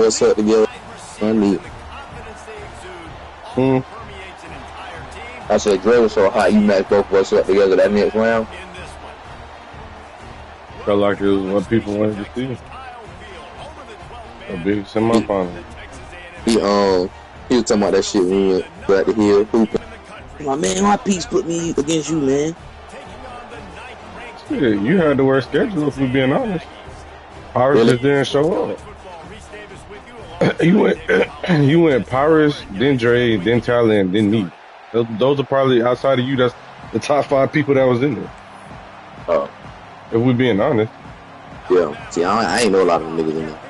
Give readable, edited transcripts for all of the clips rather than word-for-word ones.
voice up together. I need. I said Dre was so hot, you match both of us up together that next round. Felt like it was what people wanted to see. A big semifinal. He was talking about that shit when we went back to hill hooping. My man, why Peeps put me against you, man? Shit, you had the worst schedule if we're being honest. Pirates Really? just didn't show up. you went Pirates, then Dre, then Tyler, and then me. Those are probably outside of you. That's the top 5 people that was in there. Oh, if we're being honest. Yeah. See, I ain't know a lot of them niggas in there.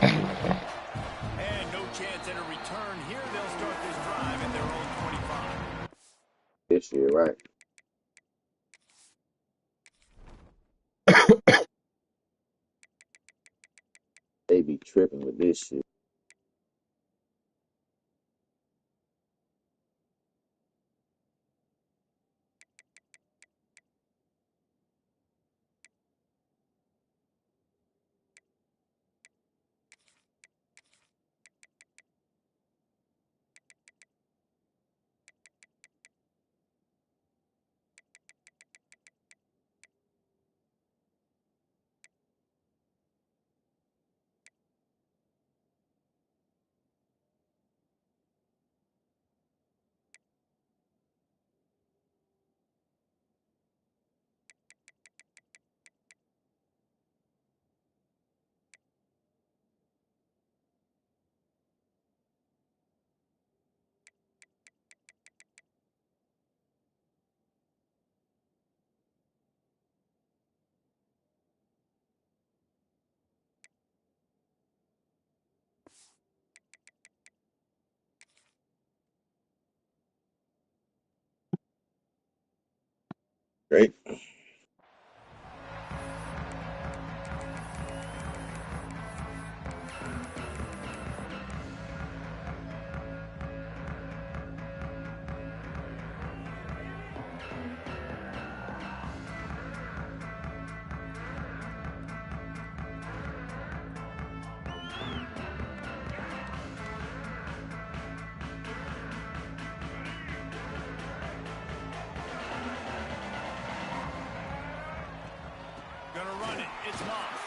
And no chance at a return here. They'll start this drive at their own 25. This year, right? They be tripping with this shit. Great. Gonna run it. It's Moss.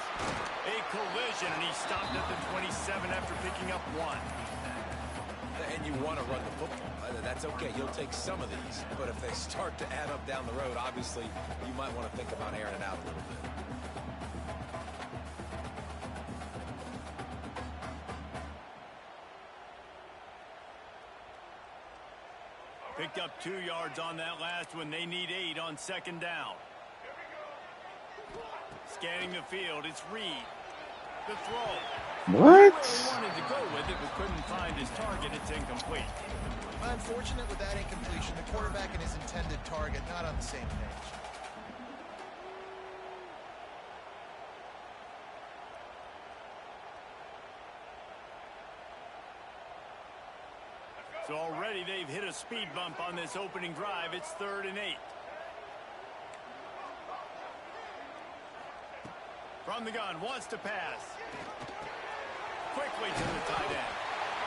A collision, and he stopped at the 27 after picking up 1. And you want to run the football. That's okay. You'll take some of these. But if they start to add up down the road, obviously, you might want to think about airing it out a little bit. Picked up 2 yards on that last one. They need 8 on 2nd down. Scanning the field, it's Reed. The throw. What? He wanted to go with it, but couldn't find his target. It's incomplete. Unfortunate with that incompletion. The quarterback and his intended target not on the same page. So already they've hit a speed bump on this opening drive. It's 3rd and 8. From the gun, wants to pass. Quickly to the tight end.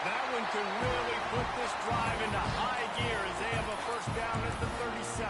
That one could really put this drive into high gear as they have a first down at the 37.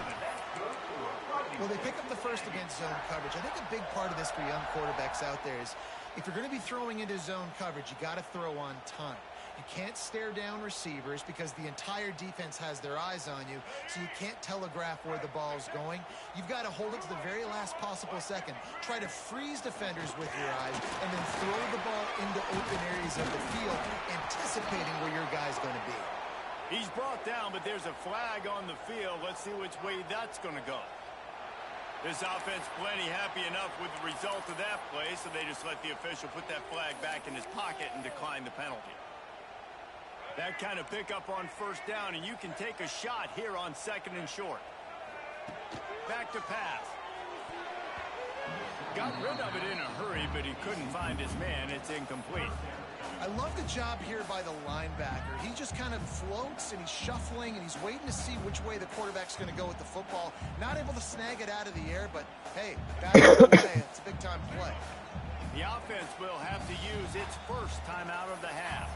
Well, they pick up the first against zone coverage. I think a big part of this for young quarterbacks out there is if you're going to be throwing into zone coverage, you got to throw on time. You can't stare down receivers because the entire defense has their eyes on you, so you can't telegraph where the ball's going. You've got to hold it to the very last possible second. Try to freeze defenders with your eyes and then throw the ball into open areas of the field, anticipating where your guy's going to be. He's brought down, but there's a flag on the field. Let's see which way that's going to go. This offense plenty happy enough with the result of that play, so they just let the official put that flag back in his pocket and decline the penalty. That kind of pickup on first down, and you can take a shot here on 2nd and short. Back to pass. Got rid of it in a hurry, but he couldn't find his man. It's incomplete. I love the job here by the linebacker. He just kind of floats and he's shuffling and he's waiting to see which way the quarterback's going to go with the football. Not able to snag it out of the air, but hey, back the way. It's a big-time play. The offense will have to use its first timeout of the half.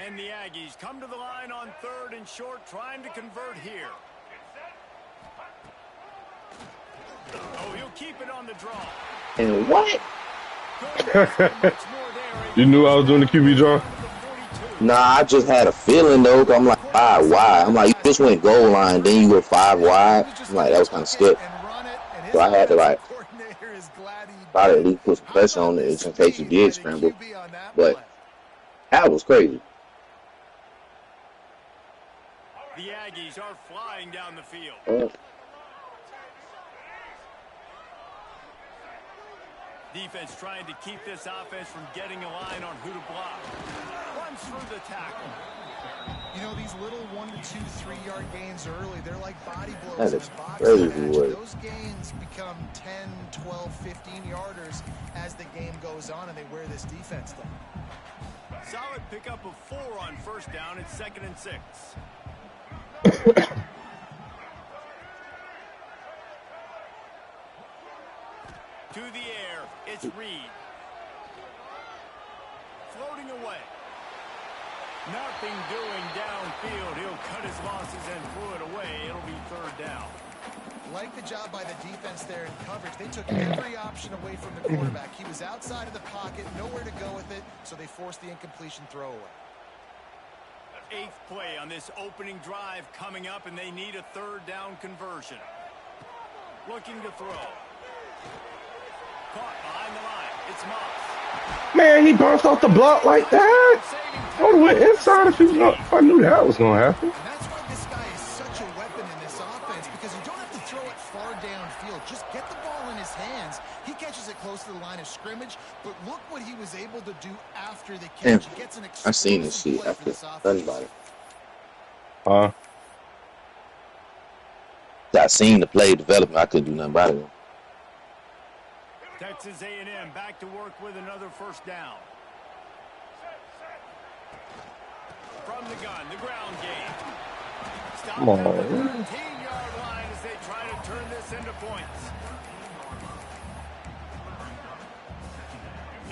And the Aggies come to the line on 3rd and short, trying to convert here. Oh, he'll keep it on the draw. And what? You knew I was doing the QB draw? Nah, I just had a feeling though. I'm like 5 wide. I'm like, you just went goal line, then you go 5 wide. I'm like, that was kind of skip. So I had to like try to at least put some pressure on it just in case you did scramble. But that was crazy. The Aggies are flying down the field. Defense trying to keep this offense from getting a line on who to block. Runs through the tackle. You know, these little 1 to 2, 3-yard gains early, they're like body blows. That is crazy. Those gains become 10, 12, 15-yarders as the game goes on, and they wear this defense down. Solid pickup of 4 on first down. It's 2nd and 6. To the air, it's Reed. Floating away. Nothing doing downfield. He'll cut his losses and throw it away. It'll be 3rd down. Like the job by the defense there in coverage. They took every option away from the quarterback. He was outside of the pocket, nowhere to go with it, so they forced the incompletion throwaway. 8th play on this opening drive coming up, and they need a 3rd down conversion. Looking to throw. Caught behind the line. It's Moss. Man, he bounced off the block like that. I would have went inside if I knew that was going to happen. And that's why this guy is such a weapon in this offense, because you don't have to throw it far downfield. Just get the ball in his hands. He catches it close to the line of scrimmage, but look what he was able to do after the catch. He gets an I seen this shit after everybody. I seen the play development. I couldn't do nothing about it. Texas A&M back to work with another 1st down. From the gun, the ground game. Stop at the 13-yard line as they try to turn this into points.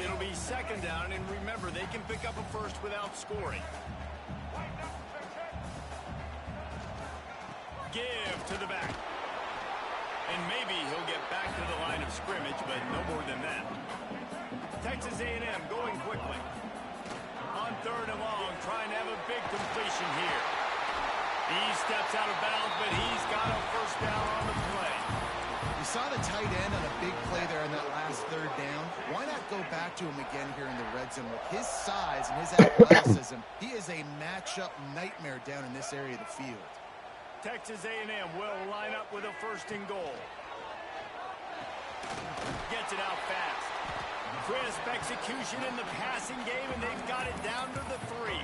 It'll be 2nd down, and remember, they can pick up a 1st without scoring. Give to the back. And maybe he'll get back to the line of scrimmage, but no more than that. Texas A&M going quickly. On 3rd and long, trying to have a big completion here. He steps out of bounds, but he's got a 1st down on the play. You saw the tight end on a big play there on that last 3rd down. Why not go back to him again here in the red zone? With his size and his athleticism, he is a matchup nightmare down in this area of the field. Texas A&M will line up with a 1st and goal. Gets it out fast. Crisp execution in the passing game, and they've got it down to the 3.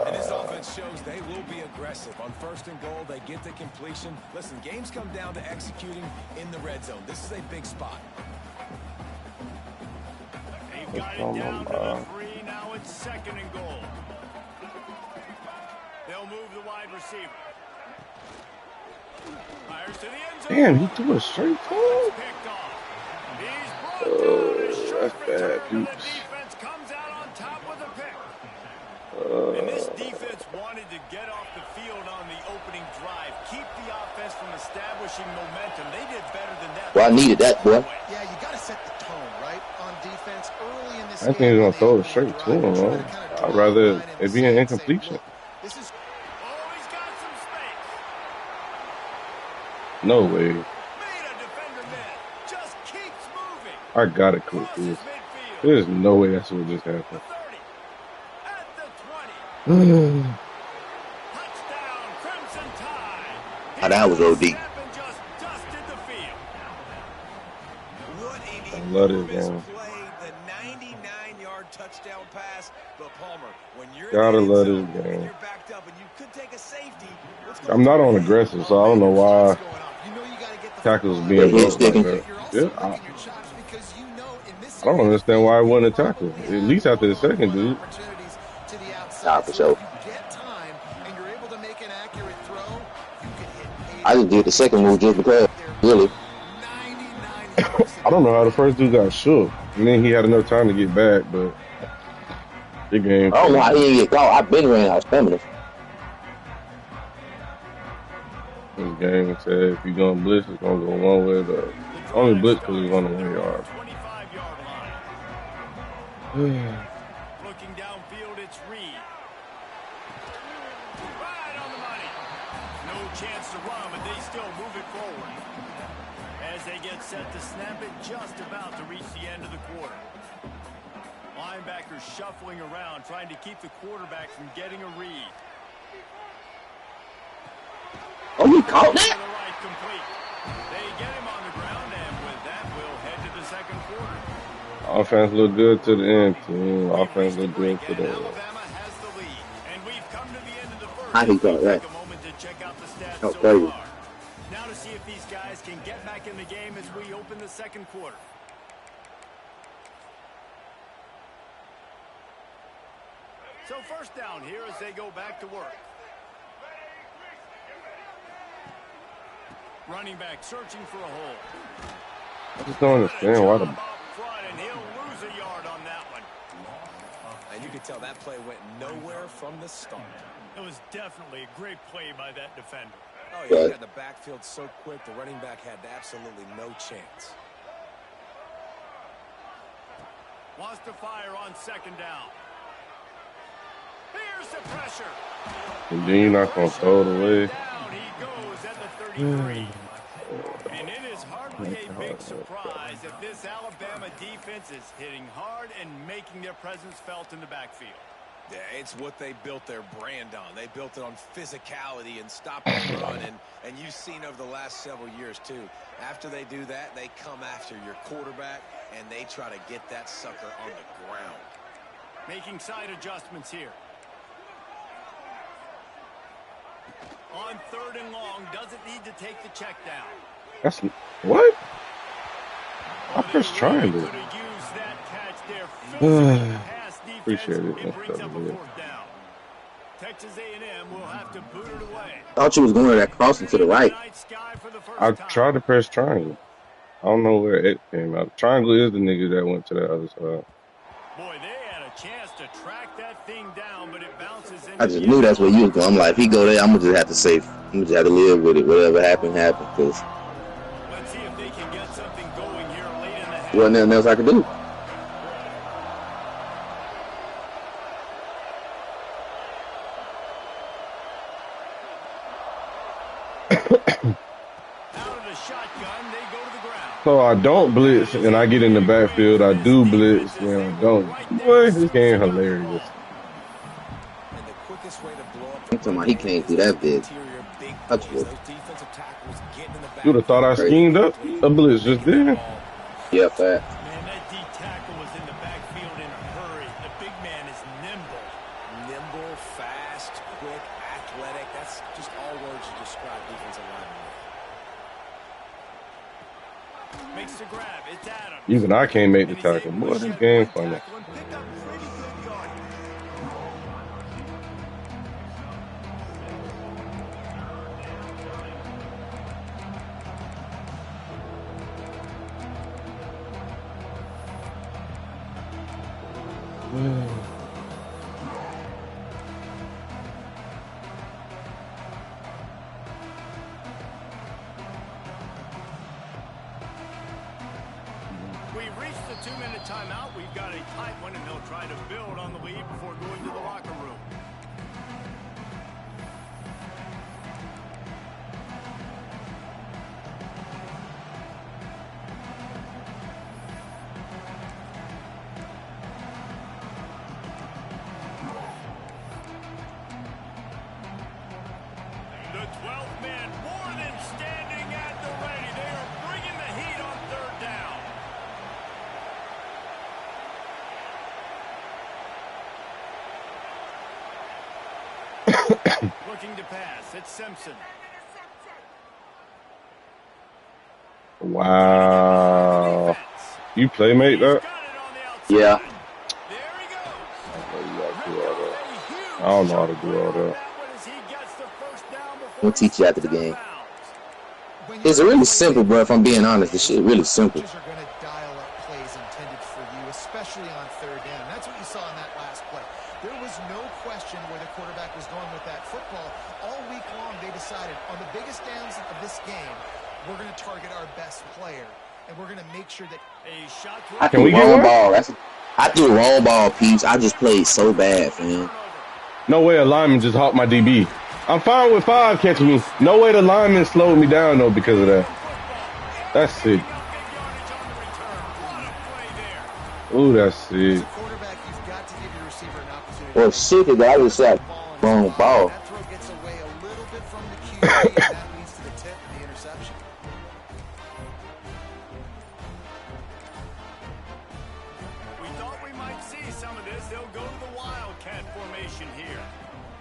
And this offense shows they will be aggressive. On 1st and goal, they get the completion. Listen, games come down to executing in the red zone. This is a big spot. They've got it down to the 3. Now it's 2nd and goal. They'll move the wide receiver. Fires to the end zone. Damn, he threw a straight ball. Picked off. He's brought down a short That's bad, return, and the Peeps. defense comes out on top with a pick. And this defense wanted to get off the field on the opening drive, keep the offense from establishing momentum. They did better than that. Well, I needed that, boy. Yeah, you got to set the tone, right? On defense early in this I think game. he's going to throw it straight to him, man. I'd rather it be an incompletion. This is Oh, he's got some space. No way. Made a defender miss. Just keeps moving. I got to click Crosses this. midfield. There's no way that's what just The happened. 30. At the 20. Touchdown, Crimson Tide. That was OD. I love this game. The 99-yard touchdown pass, but Palmer, when you're in Gotta that end love zone this and game. you're backed up and you could take a safety, I'm not on aggressive, so I don't know why tackles Yeah, being he ain't blocked like sticking. that. Yeah, I don't understand why I wasn't a tackle. At least after the second, dude. Nah, for sure. I just did the second move just because, really. I don't know how the first dude got shook, and then he had enough time to get back, but the game. I don't know how he didn't get caught. I've been ran out of stamina. This game said if you're gonna blitz, it's gonna go one way or the other. Only blitz because it's on the 1 yard. Looking downfield, it's Reed. Right on the money. No chance to run, but they still move it forward. As they get set to snap it, just about to reach the end of the quarter. Linebackers shuffling around, trying to keep the quarterback from getting a read. Oh, you caught that? They get him on the ground, and with that, we'll head to the second quarter. Offense look good to the end, team. Offense look good to the end. Alabama has the lead, and we've come to the end of the first. How he caught that? Take a moment to check out the stats Oh, so crazy. far. Now to see if these guys can get back in the game as we open the second quarter. So first down here as they go back to work. Running back searching for a hole. I just don't understand why the. And he'll lose a yard on that one. And you could tell that play went nowhere from the start. It was definitely a great play by that defender. Oh, yeah, he got the backfield so quick, the running back had absolutely no chance. Wants to fire on second down. Here's the pressure. And then you're not gonna throw it away. Down he goes at the 33. And it is hardly a big surprise that this Alabama defense is hitting hard and making their presence felt in the backfield. Yeah, it's what they built their brand on. They built it on physicality and stopping the run, and you've seen over the last several years, too. After they do that, they come after your quarterback, and they try to get that sucker on the ground. Making side adjustments here. On third and long, doesn't need to take the check down. That's what? I pressed triangle. Appreciate it. It brings up a fourth down. Texas A&M will have to boot it away. Thought you was going to that crossing to the right. I tried to press triangle. I don't know where it came out. Triangle is the nigga that went to the other side. Boy, they had a chance to track that thing down, but it bounces into I just knew that's where you was going. I'm like, if he go there, I'm gonna just have to save. I'm gonna just have to live with it. Whatever happened, happened. Cause let's see if they can get something going here late in the half. wasn't nothing else I could do. So I don't blitz and I get in the backfield. I do blitz and I don't. Boy, this game hilarious. I'm talking about he can't do that big. That's good. You would have thought I schemed up a blitz just then. Yeah, fat. Man, that D tackle was in the backfield in a hurry. The big man is nimble. Nimble, fast, quick, athletic. That's just all words to describe defensive linemen. Makes the grab. It's Adams. Even I can't make the tackle. Boy, this game funny. We've reached the 2-minute timeout. We've got a tight one, and they'll try to build on the lead before going to the locker room. The 12th man more Looking to pass. It's Simpson. Wow. You playmate that? Yeah. I don't know how to do all that. We'll teach you after the game. It's really simple, bro. If I'm being honest, this shit really simple. Coaches are going to dial up plays intended for you, especially on third down. That's what you saw in that last play. There was no question where the quarterback was going with that football. All week long, they decided on the biggest downs of this game, we're going to target our best player, and we're going to make sure that a shot. I threw wrong ball. I threw wrong ball, Peeps. I just played so bad, man. No way a lineman just hopped my DB. I'm fine with 5 catching me. No way the lineman slowed me down, though, because of that. That's sick. Ooh, that's sick. Well, sick is I just said wrong ball. that throw gets away a little bit from the QB, and that leads to the tip and the interception. We thought we might see some of this. They'll go to the Wildcat formation here.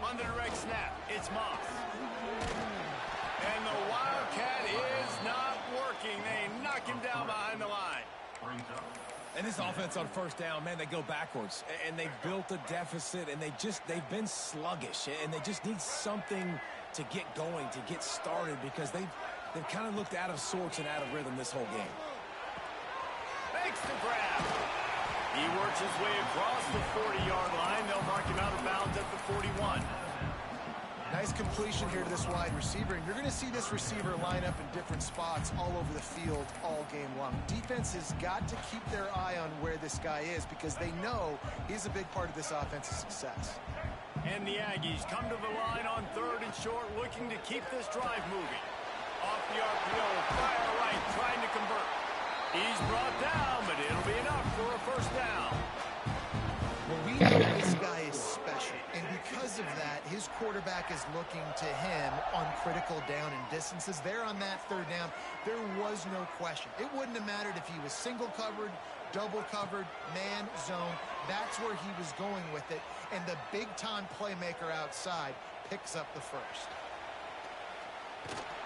On the direct snap, it's Moss. And the Wildcat is not working. They knock him down behind the line. And this offense on first down, man, they go backwards. And they've built a deficit, and they've been sluggish. And they just need something to get going, to get started, because they've kind of looked out of sorts and out of rhythm this whole game. Makes the grab. He works his way across the 40-yard line. They'll mark him out of bounds at the 41. Nice completion here to this wide receiver, and you're going to see this receiver line up in different spots all over the field all game long. Defense has got to keep their eye on where this guy is because they know he's a big part of this offense's success. And the Aggies come to the line on 3rd and short, looking to keep this drive moving. Off the RPO, fire right, trying to convert. He's brought down, but it'll be enough for a first down. Well, we know this guy is special, and because of that, his quarterback is looking to him on critical down and distances. There on that 3rd down, there was no question. It wouldn't have mattered if he was single covered, double covered, man, zone. That's where he was going with it, and the big-time playmaker outside picks up the first.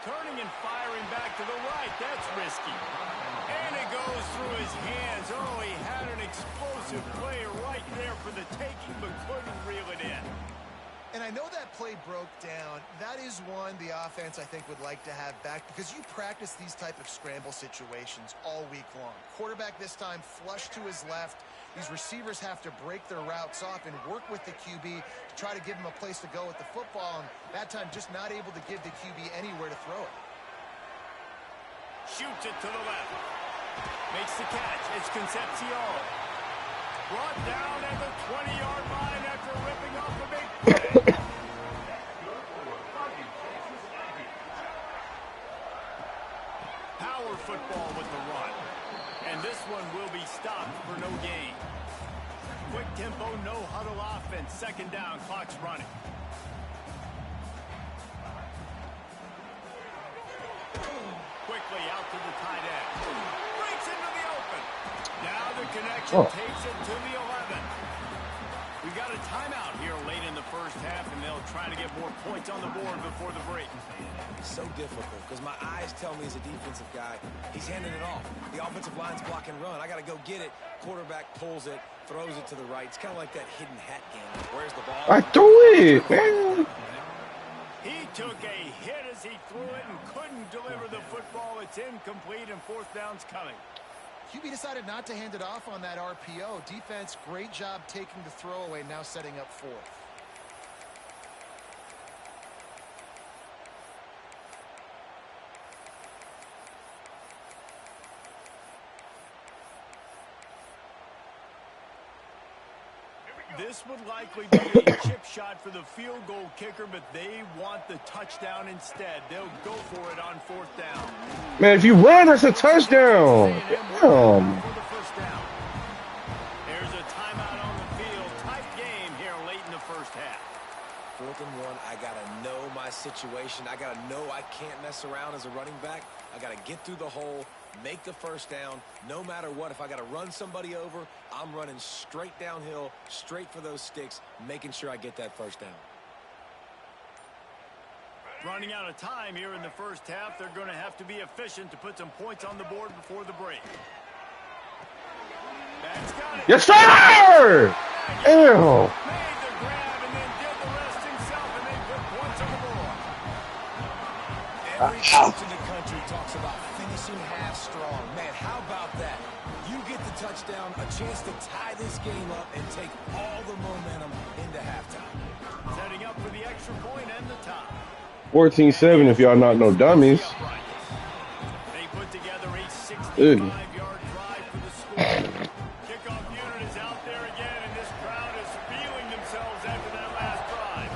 Turning and firing back to the right. That's risky. And it goes through his hands. Oh, he had an explosive player right there for the taking, but couldn't reel it in. And I know that play broke down. That is one the offense, I think, would like to have back because you practice these type of scramble situations all week long. Quarterback this time flush to his left. These receivers have to break their routes off and work with the QB to try to give him a place to go with the football. And that time just not able to give the QB anywhere to throw it. Shoots it to the left. Makes the catch. It's Concepcion. Brought down at the 20-yard line after ripping off a big play. Power football with the run. And this one will be stopped for no gain. Quick tempo, no huddle offense. 2nd down, clock's running. Quickly out to the tight end. Breaks into the open. Now the connection takes it to the 11. We got a timeout here late in the first half, and they'll try to get more points on the board before the break. So difficult because my eyes tell me as a defensive guy, he's handing it off. The offensive line's block and run. I got to go get it. Quarterback pulls it, throws it to the right. It's kind of like that hidden hat game. Where's the ball? I threw it, man. He took a hit as he threw it and couldn't deliver the football. It's incomplete, and 4th down's coming. QB decided not to hand it off on that RPO. Defense, great job taking the throwaway, now setting up 4th. This would likely be a chip shot for the field goal kicker, but they want the touchdown instead. They'll go for it on 4th down. Man, if you run, that's a touchdown. Damn. There's a timeout on the field. Tight game here late in the first half. 4th and 1, I got to know my situation. I got to know I can't mess around as a running back. I got to get through the hole, make the first down, no matter what. If I got to run somebody over, I'm running straight downhill, straight for those sticks, making sure I get that first down. Running out of time here in the first half. They're going to have to be efficient to put some points on the board before the break. That's got it. Yes, sir! Ew. Made the grab and then did the rest himself, and they put points on the board. Every coach in the country talks about finishing half strong. Man, how about that? You get the touchdown, a chance to tie this game up and take all the momentum into halftime. Setting up for the extra point and the tie. 14-7 if y'all not no dummies. They put together a 65-yard drive for the score. Kickoff unit is out there again, and this crowd is feeling themselves after that last drive.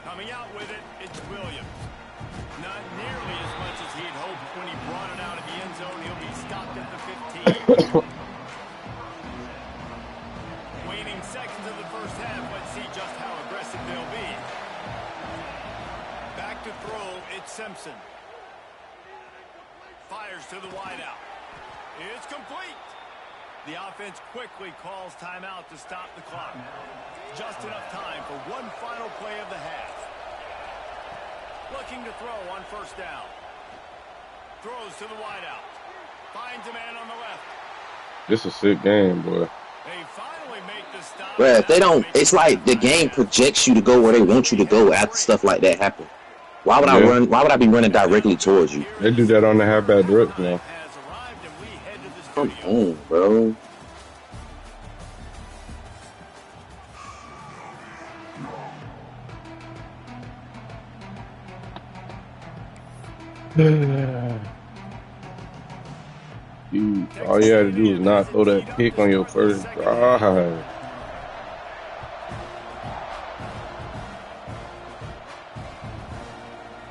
Coming out with it, it's Williams. Not nearly as much as he'd hoped when he brought it out of the end zone. He'll be stopped at the 15. Waning seconds of the first half. Let's see just how aggressive they'll be. Back to throw, it's Simpson. Fires to the wideout. It's complete. The offense quickly calls timeout to stop the clock. Just enough time for one final play of the half. Looking to throw on first down. Throws to the wideout. Finds a man on the left. This is a sick game, boy. They finally make the stop. Bruh, if they don't, it's like the game projects you to go where they want you to go after stuff like that happens. Why would I run? Why would I be running directly towards you? They do that on the halfback drips now. Come on, bro. All you had to do is not throw that pick on your first drive.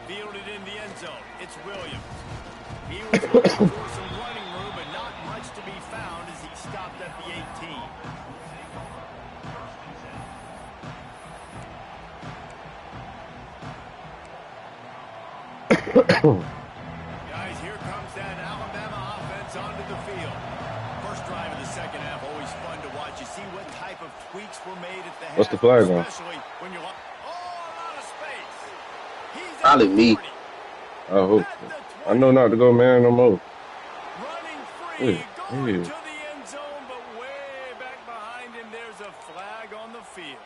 Fielded in the end zone. It's Williams. He was looking for some running room, but not much to be found as he stopped at the 18. Guys, here comes that Alabama offense onto the field. First drive of the second half, always fun to watch. You see what type of tweaks were made at the half. What's the flag on? Especially when you're a lot of space. He's Probably me. I hope so. I know not to go man no more. running free, going Yeah. to the end zone, but way back behind him, there's a flag on the field.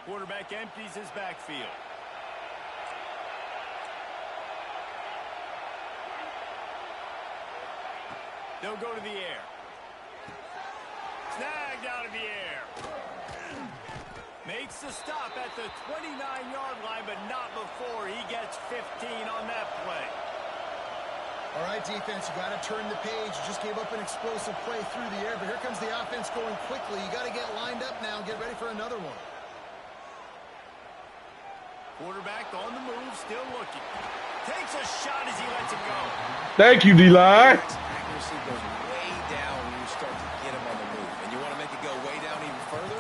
Quarterback empties his backfield. They'll go to the air. Snagged out of the air. Makes the stop at the 29-yard line, but not before he gets 15 on that play. All right, defense, you got to turn the page. You just gave up an explosive play through the air, but here comes the offense going quickly. You got to get lined up now and get ready for another one. Quarterback on the move, still looking. Takes a shot as he lets it go. Thank you, D-Line. Accuracy goes way down when you start to get him on the move. And you want to make it go way down even further?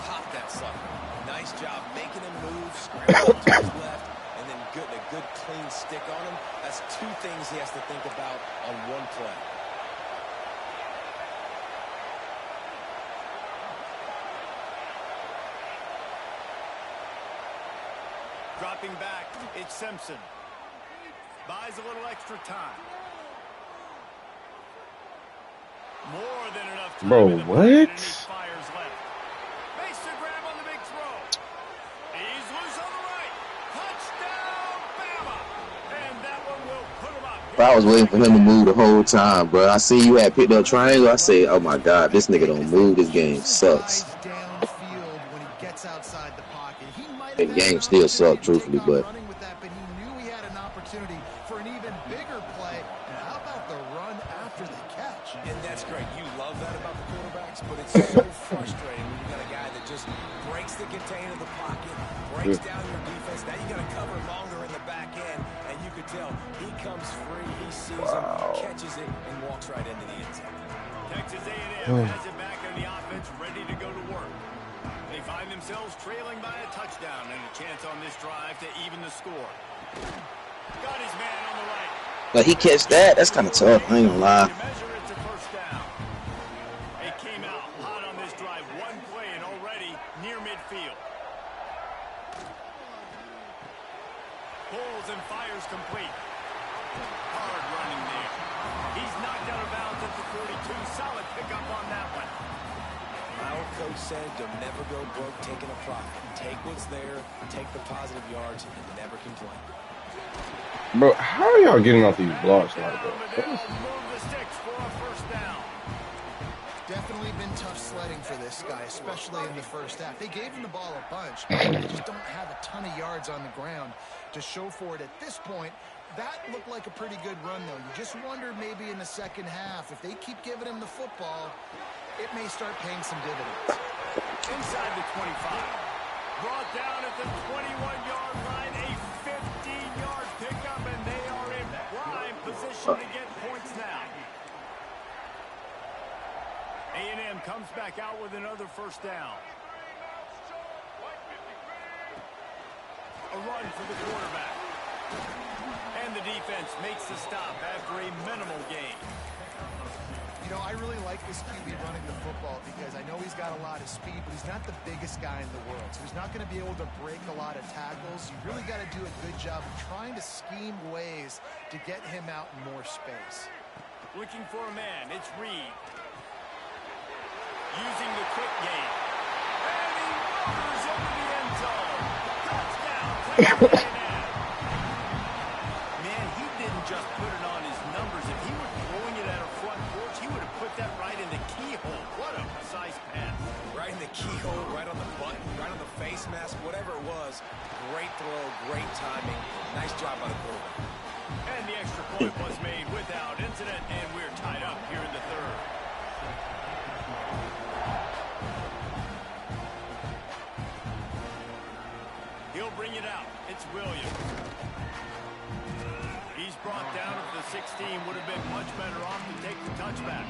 Pop that sucker. Nice job making him move, scrambling to his left, and then a good clean stick on him. That's two things he has to think about on one play. Dropping back, it's Simpson. Buys a little extra time. More than enough time. Bro, in the what? pocket, and he fires left. Makes the grab on the big throw. He's loose on the right. Touchdown, Bama. And that one will put him up. Bro, I was waiting for him to move the whole time, bro. I see you had picked up triangle. I say, oh my God, this nigga don't move. This game sucks. Downfield when he gets outside the pocket. He might The have game still sucked, truthfully, but running with that, but he knew he had an opportunity for an even bigger play. And how about the run after the catch? And that's great. You love that about the quarterbacks, but it's so frustrating when you got a guy that just breaks the contain of the pocket, breaks down your defense. Now you got to cover longer in the back end, and you could tell he comes free, he sees him, catches it, and walks right into the end zone. Texas A&M has it back on the offense, ready to go to work. They find themselves trailing by a touchdown and a chance on this drive to even the score. Got his man on the right. Like he catch that, that's kind of tough. I ain't gonna lie. You measure it's a first down. It came out hot on this drive. One play and already near midfield. Pulls and fires complete. Hard running there. He's knocked out of bounds at the 42. Solid pickup on that one. My old coach said, "You'll never go broke taking a profit. Take what's there, take the positive yards, and never complain." Bro, how are y'all getting off these blocks like that? Move the sticks for a first down. Definitely been tough sledding for this guy, especially in the first half. They gave him the ball a bunch, but they just don't have a ton of yards on the ground to show for it at this point. That looked like a pretty good run, though. You just wonder maybe in the second half, if they keep giving him the football, it may start paying some dividends. Inside the 25. Brought down at the 21-yard line. A 15-yard pickup, and they are in prime position to get points now. A&M comes back out with another first down. A run for the quarterback. And the defense makes the stop after a minimal gain. You know, I really like this QB running the football because I know he's got a lot of speed, but he's not the biggest guy in the world. So he's not going to be able to break a lot of tackles. You really got to do a good job of trying to scheme ways to get him out in more space. Looking for a man. It's Reed. Using the quick game. And he motors into the end zone. Touchdown. Man, he didn't just put it on his numbers. If he were throwing it at a front porch, he would have put that right in the keyhole. What a precise pass. Right in the keyhole, right on the button, right on the face mask, whatever it was. Great throw, great timing. Nice job by the quarterback. And the extra point was made without incident, and we're tied up here in the third. He'll bring it out. It's Williams. He's brought down at the 16. Would have been much better off to take the touchback.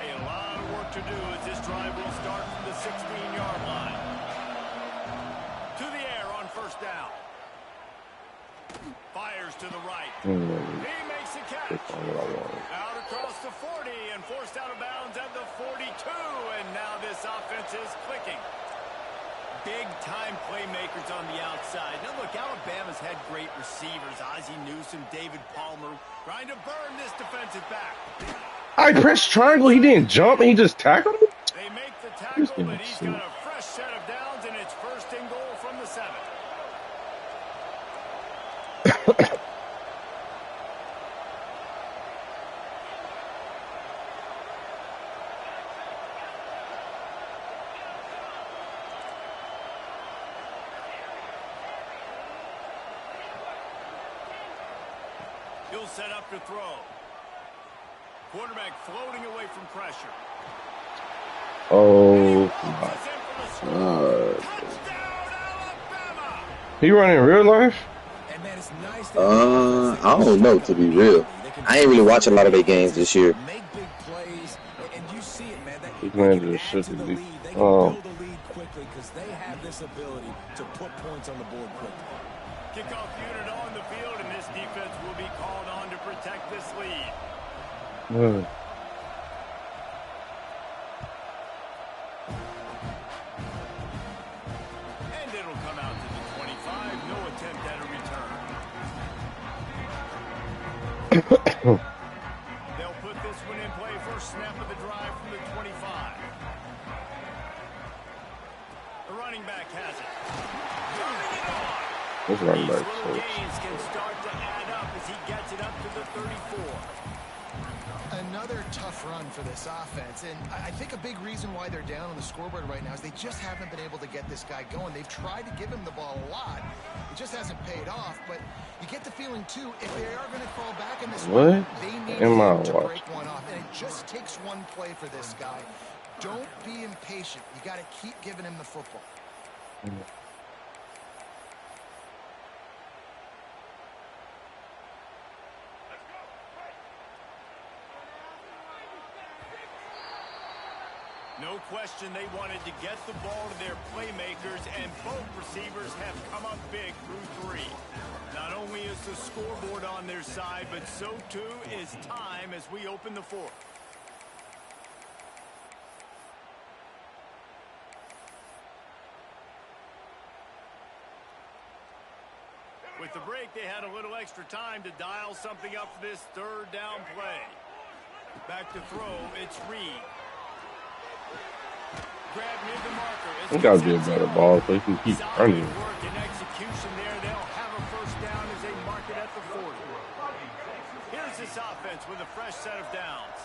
A lot of work to do as this drive will start from the 16-yard line. To the air on first down. Fires to the right. He makes the catch. Out across the 40 and forced out of bounds at the 42. And now this offense is clicking. Big-time playmakers on the outside. Now, look, Alabama's had great receivers. Ozzie Newsome, David Palmer, trying to burn this defensive back. I pressed triangle. He didn't jump. And he just tackled me. They make the tackle, but he's got a fresh set of downs, and it's first and goal from the 7. He'll set up to throw. Quarterback floating away from pressure. Oh my God. He running real life? I don't know, to be real. I ain't really watching a lot of their games this year. He's landed a shit to lead. Oh. Because they have this ability to put points on the board quickly. Kickoff unit on the field, and this defense will be called on to protect this lead. And it'll come out to the 25. No attempt at a return. They'll put this one in play. First snap of the drive from the 25. The running back has it. This running back These little gains can start to add up as he gets it up to the 34. Another tough run for this offense, and I think a big reason why they're down on the scoreboard right now is they just haven't been able to get this guy going. They've tried to give him the ball a lot. It just hasn't paid off, but you get the feeling, too, if they are going to fall back in this one, they need to break one off, and it just takes one play for this guy. Don't be impatient. You got to keep giving him the football. No question they wanted to get the ball to their playmakers, and both receivers have come up big through 3. Not only is the scoreboard on their side, but so too is time as we open the 4th. With the break, they had a little extra time to dial something up for this 3rd down play. Back to throw, it's Reed. Grab near the marker. It's got to be a better ball so he can keep running. Work and execution there. They'll have a 1st down as they mark it at the 40. Here's this offense with a fresh set of downs.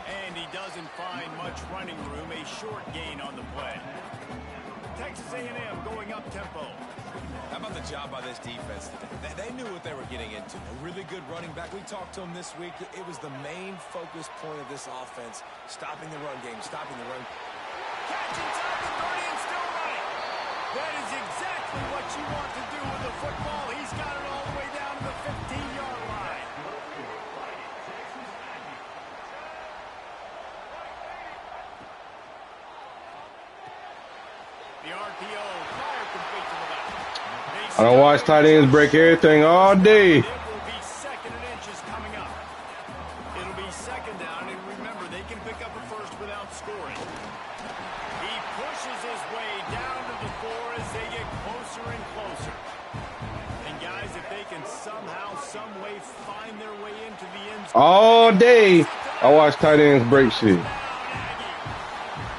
And he doesn't find much running room. A short gain on the play. Texas A&M going up tempo. How about the job by this defense today? They knew what they were getting into. A really good running back. We talked to him this week. It was the main focus point of this offense. Stopping the run game, stopping the run. Catch inside the 30 and still running. That is exactly what you want to do with the football. He's got it all the way down to the 15-yard line. The RPO, fire complete to the left. I don't watch tight ends break everything all day. It will be 2nd and inches coming up. It'll be 2nd down, and remember, they can pick up a 1st without scoring. He pushes his way down to the 4 as they get closer and closer. And guys, if they can somehow, some way find their way into the end zone. All day, I watch tight ends break shit.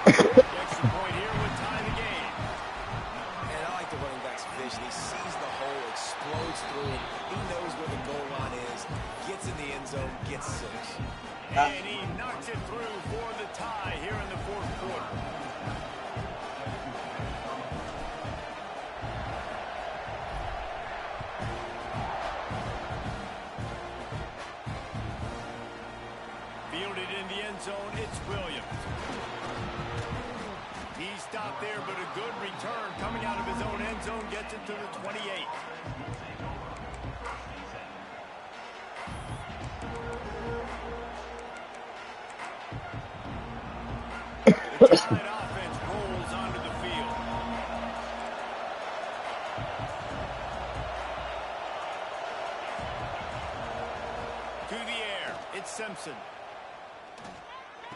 Extra point here would tie the game. And I like the running back's vision. He sees the hole, explodes through it. He knows where the goal line is, gets in the end zone, gets 6. And he knocks it through for the tie here in the 4th quarter. Fielded in the end zone, it's Williams. He stopped there, but a good return coming out of his own end zone gets it to the 28. The Giant offense rolls onto the field. To the air, it's Simpson.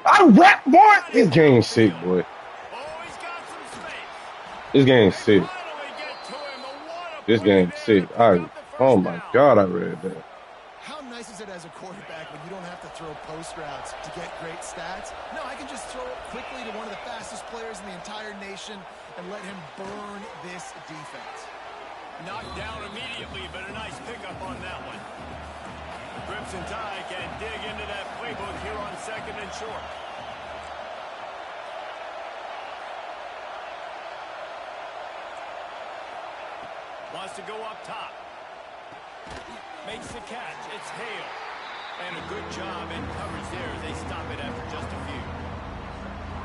I rap, boy. This game's sick, boy. Oh, he's got some space. This game's sick. Finally get to him. What a This play game's there. sick. Pick up the Oh first my down. God, I read that. How nice is it as a quarterback when you don't have to throw post routes to get great stats? No, I can just throw it quickly to one of the fastest players in the entire nation and let him burn this defense. Knocked down immediately, but a nice pickup on that one. Crimson Tide can dig into that playbook here on 2nd and short. Wants to go up top. Makes the catch. It's Hale. And a good job in coverage there as they stop it after just a few.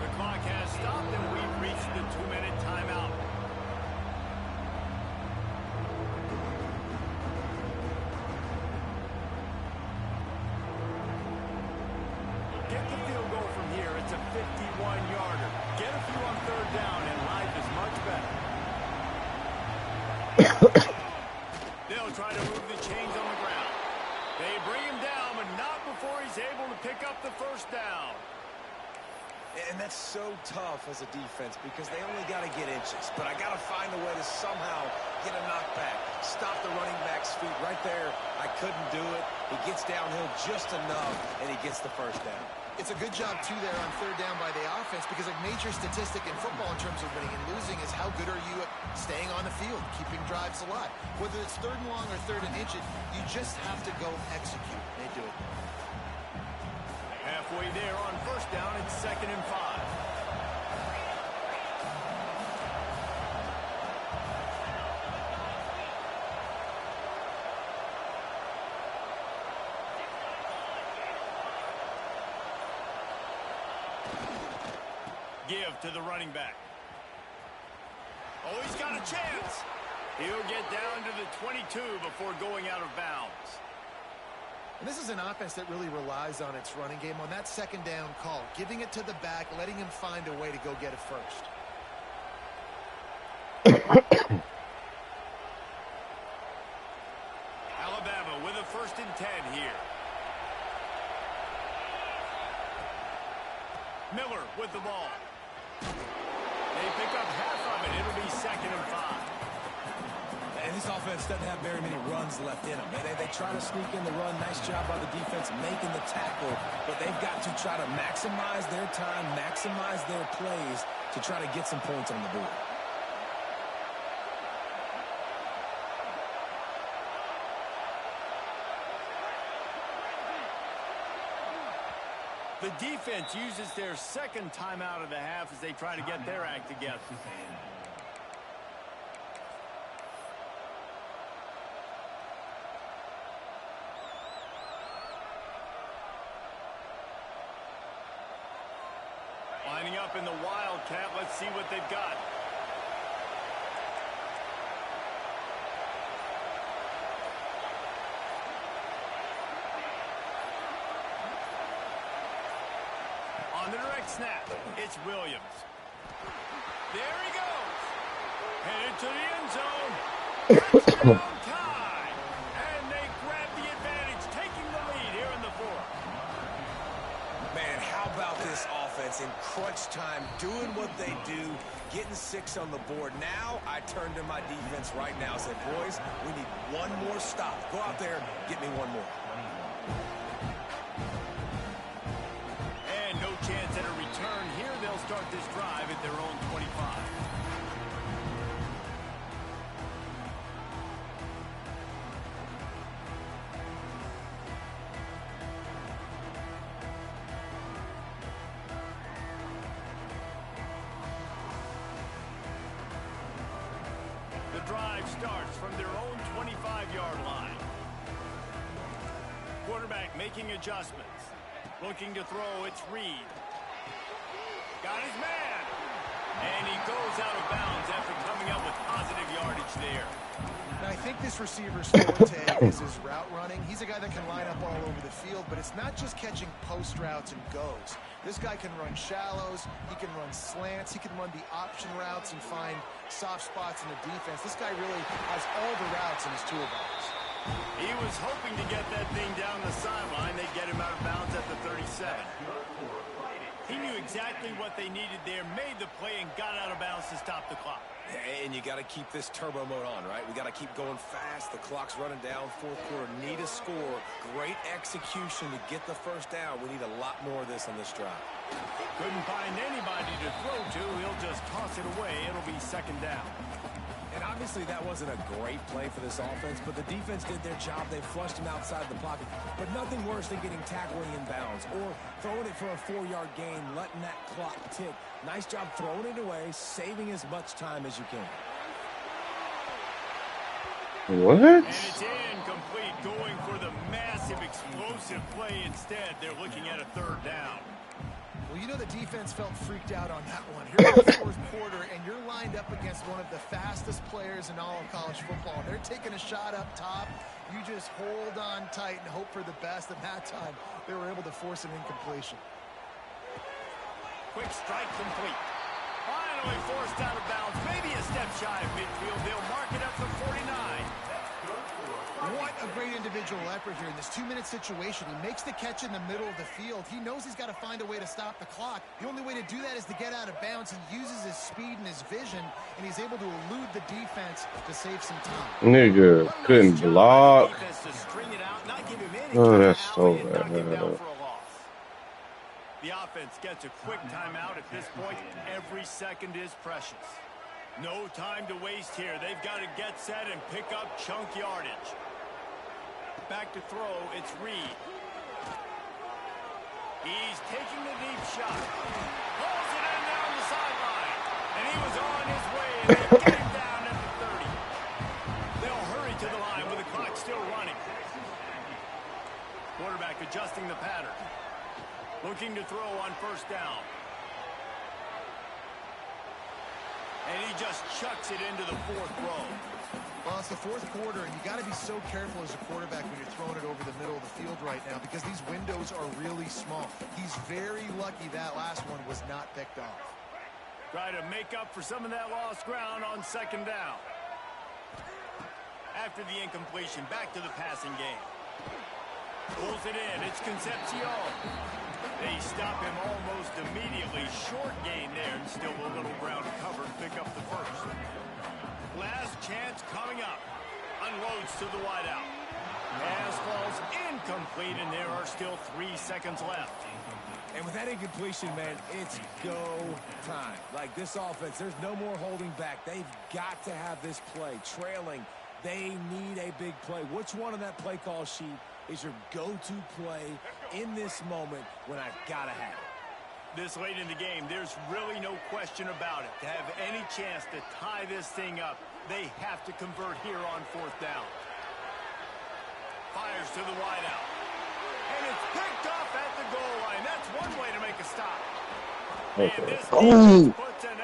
The clock has stopped, and we've reached the 2-minute timeout. Get the field goal from here. It's a 51-yarder. Get a few on 3rd down, and life is much better. They'll try to move the chains on the ground. They bring him down, but not before he's able to pick up the 1st down. And that's so tough as a defense because they only got to get inches. But I got to find a way to somehow get a knockback, stop the running back's feet right there. I couldn't do it. He gets downhill just enough, and he gets the 1st down. It's a good job, too, there on 3rd down by the offense because a major statistic in football in terms of winning and losing is how good are you at staying on the field, keeping drives alive. Whether it's 3rd and long or 3rd and inch, you just have to go execute. They do it. Halfway there on 1st down, it's 2nd and 5. Give to the running back. Oh, he's got a chance. He'll get down to the 22 before going out of bounds. And this is an offense that really relies on its running game on that second down call, giving it to the back, letting him find a way to go get it first. Alabama with a 1st and 10 here. Miller with the ball. They pick up half of it. It'll be 2nd and 5. And this offense doesn't have very many runs left in them. They try to sneak in the run. Nice job by the defense making the tackle. But they've got to try to maximize their time, maximize their plays to try to get some points on the board. The defense uses their 2nd timeout of the half as they try to get their act together. Lining up in the Wildcat. Let's see what they've got. On the direct snap, it's Williams. There he goes. Headed to the end zone. Touchdown time. And they grab the advantage, taking the lead here in the 4th. Man, how about this offense in crunch time, doing what they do, getting 6 on the board. Now I turn to my defense right now and say, boys, we need one more stop. Go out there, get me one more. And no chance at a return here. They'll start this drive at their own 25. The drive starts from their own 25-yard line. Quarterback making adjustments. Looking to throw, it's Reed. Got his man. And he goes out of bounds after coming up with positive yardage there. Now, I think this receiver's forte is his route running. He's a guy that can line up all over the field, but it's not just catching post routes and goes. This guy can run shallows, he can run slants, he can run the option routes and find soft spots in the defense. This guy really has all the routes in his toolbox. He was hoping to get that thing down the sideline. They get him out of bounds at the 37. He knew exactly what they needed there, made the play, and got out of bounds to stop the clock. And you got to keep this turbo mode on, right? We got to keep going fast. The clock's running down. 4th quarter, need a score. Great execution to get the 1st down. We need a lot more of this on this drive. Couldn't find anybody to throw to. He'll just toss it away. It'll be 2nd down. And obviously that wasn't a great play for this offense, but the defense did their job. They flushed him outside the pocket. But nothing worse than getting tackled in bounds or throwing it for a 4-yard gain, letting that clock tick. Nice job throwing it away, saving as much time as you can. What? And it's incomplete, going for the massive explosive play instead. They're looking at a 3rd down. Well, you know the defense felt freaked out on that one. Here in the 4th quarter, and you're lined up against one of the fastest players in all of college football. They're taking a shot up top. You just hold on tight and hope for the best. And that time, they were able to force an incompletion. Quick strike complete. Finally forced out of bounds. Maybe a step shy of midfield. They'll mark it up to 49. What a great individual effort here in this 2-minute situation. He makes the catch in the middle of the field. He knows he's got to find a way to stop the clock. The only way to do that is to get out of bounds. He uses his speed and his vision, and he's able to elude the defense to save some time. Nigga couldn't block. Oh, that's so bad. The offense gets a quick timeout at this point. Every second is precious. No time to waste here. They've got to get set and pick up chunk yardage. Back to throw, it's Reed. He's taking the deep shot. Pulls it in down the sideline. And he was on his way, and they get him down at the 30. They'll hurry to the line with the clock still running. Quarterback adjusting the pattern. Looking to throw on 1st down. And he just chucks it into the 4th row. Well, it's the 4th quarter, and you got to be so careful as a quarterback when you're throwing it over the middle of the field field right now because these windows are really small. He's very lucky that last one was not picked off. Try to make up for some of that lost ground on second down. After the incompletion, back to the passing game. Pulls it in. It's Concepcion. They stop him almost immediately. Short gain there, and still a little ground to cover and pick up the first. Last chance coming up. Unloads to the wideout. Pass falls incomplete, and there are still 3 seconds left. And with that incompletion, man, it's go time. Like this offense, there's no more holding back. They've got to have this play. Trailing, they need a big play. Which one on that play call sheet is your go-to play in this moment when I gotta have it? This late in the game, there's really no question about it. To have any chance to tie this thing up, they have to convert here on fourth down. Fires to the wideout. And it's picked off at the goal line. That's one way to make a stop. And this defense puts an